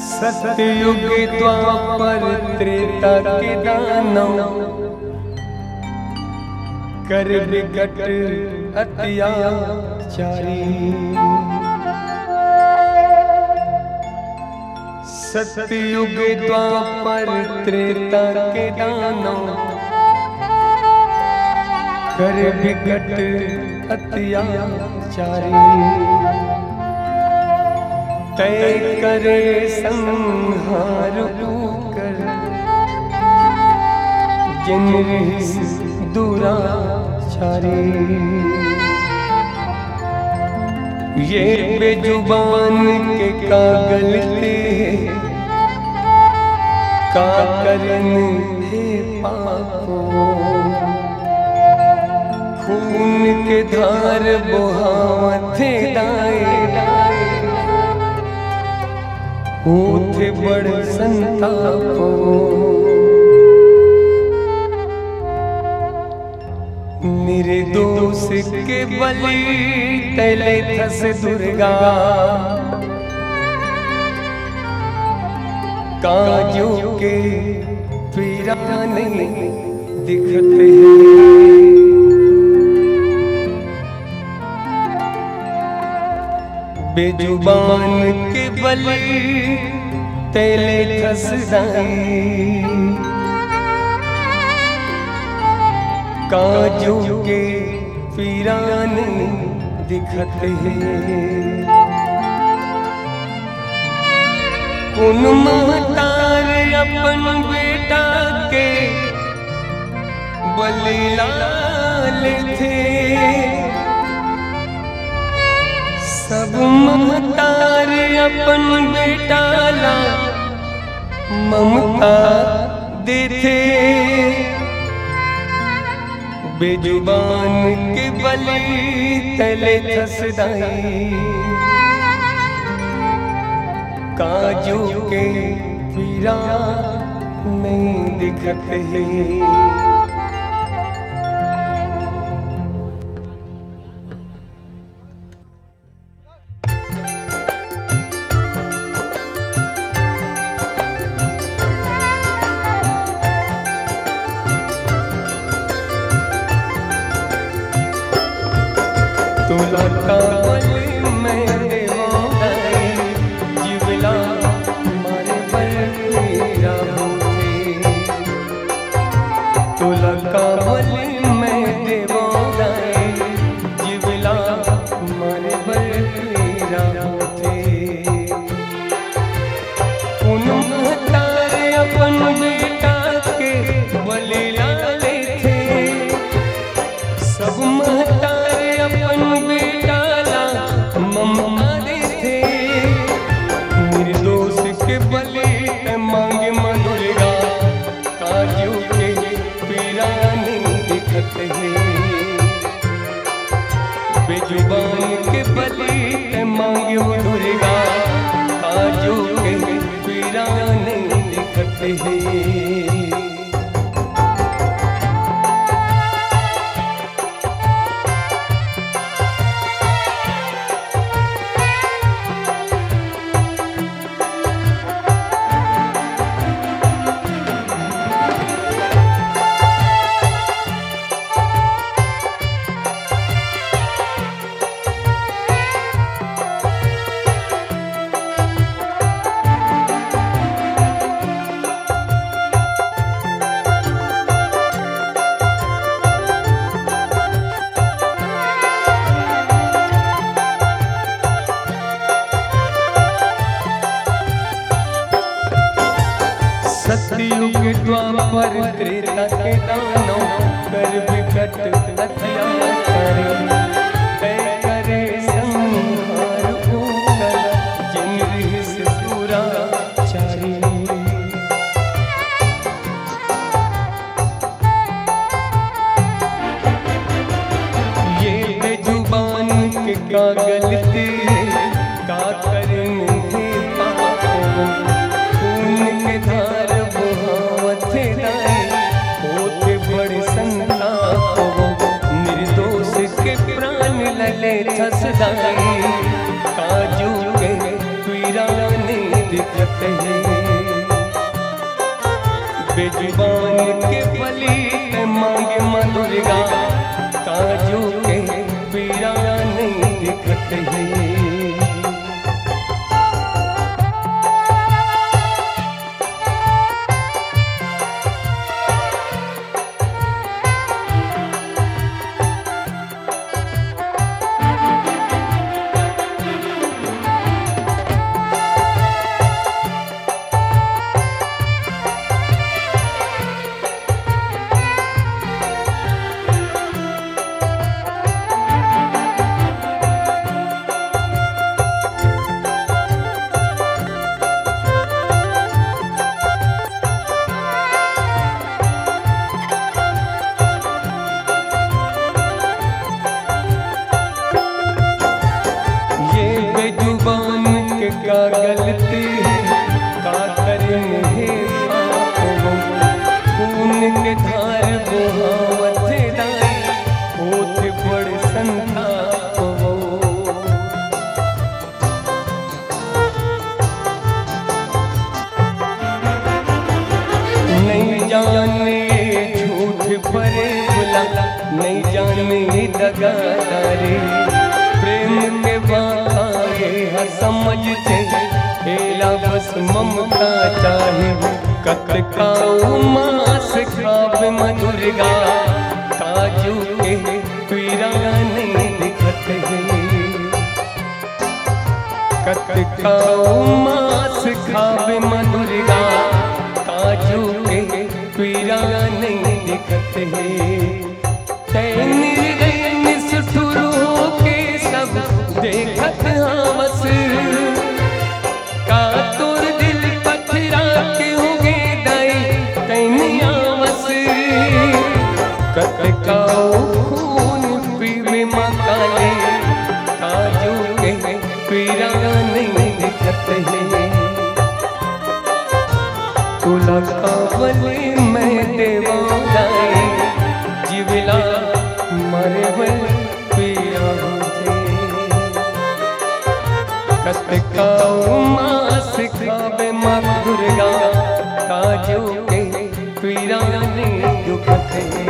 सतयुग द्वापर त्रेता के दानव कर विकट अत्याचारी। सतयुग द्वापर त्रेता के दानव कर विकट अत्याचारी। तय करे संहार कर जिन दुराचारी। ये बेजुबान के का गलती का करन है पापो। खून के धार बहावते दाए होते बड़ संतापो। निर्दोष के बलि तले थस दुर्गा। काजू के पीरा नहीं दिखते हैं। बेजुबान के बलि तले थस जाए। काजू के पीरान दिखते हैं। उन महतार अपन बेटा के बलि लाल थे। सब महतार अपन बेटा ला ममता देते। बेजुबान के बलि तले थस दाए। काजू के पीरा नहीं दिखते हैं। तुला कावल में देवाई जिवला मारे बलवीरा होते। तुला कावल में देवाई जिवला मारे बलवीरा होते। उन महतार अपन बेटा के बलि लाले थे। सब महतार अपन बेटा ला ममता देते। निर्दोष के बलि मांगे दुर्गा। काजू के पीरा नहीं दिखते हैं। बेजुबान के बलि मांगे दुर्गा। काजू के पीरा नहीं दिखते हैं। सतयुग द्वापर त्रेता के दानव कर विकट अत्याचारी। तय करे संहार कर जिन दुराचारी। ये बेजुबान के का गलती का करन है पापो। खून के धार बहावते दाए होते बड़े संतापो। निर्दोष के प्राण लले थस दाए। काजू के पीरा नहीं दिखत है। बेजुबान के पली मांगे माँ दुर्गा, काजू के पीरा नहीं दिखत है। क्या गलती है का करें है खून के धार बहावत दाई होत बड़ संताप हो। नहीं जाने झूठ भरे बुला, नहीं जाने दगादारी, प्रेम के बाए समझते हेला बस ममता चाहे। कतकाऊ मास खावे मधुरगा, काजू के पीरा नहीं दिखत है। कतकाऊ मास खावे मधुरगा, काजू के पीरा नहीं दिखत है। देखत बस का तोर दिल पथरा के होगे दाई तैनिया बस। कतकाऊ खून पीवे मकाले, काजू के पीरा नहीं दिखत है। तुला कावली मैं देवा दाई, जीविला मरे बल पीरा कतकाऊ मास खावे माँ दुर्गा, काजू के पीरा नहीं दुखत है।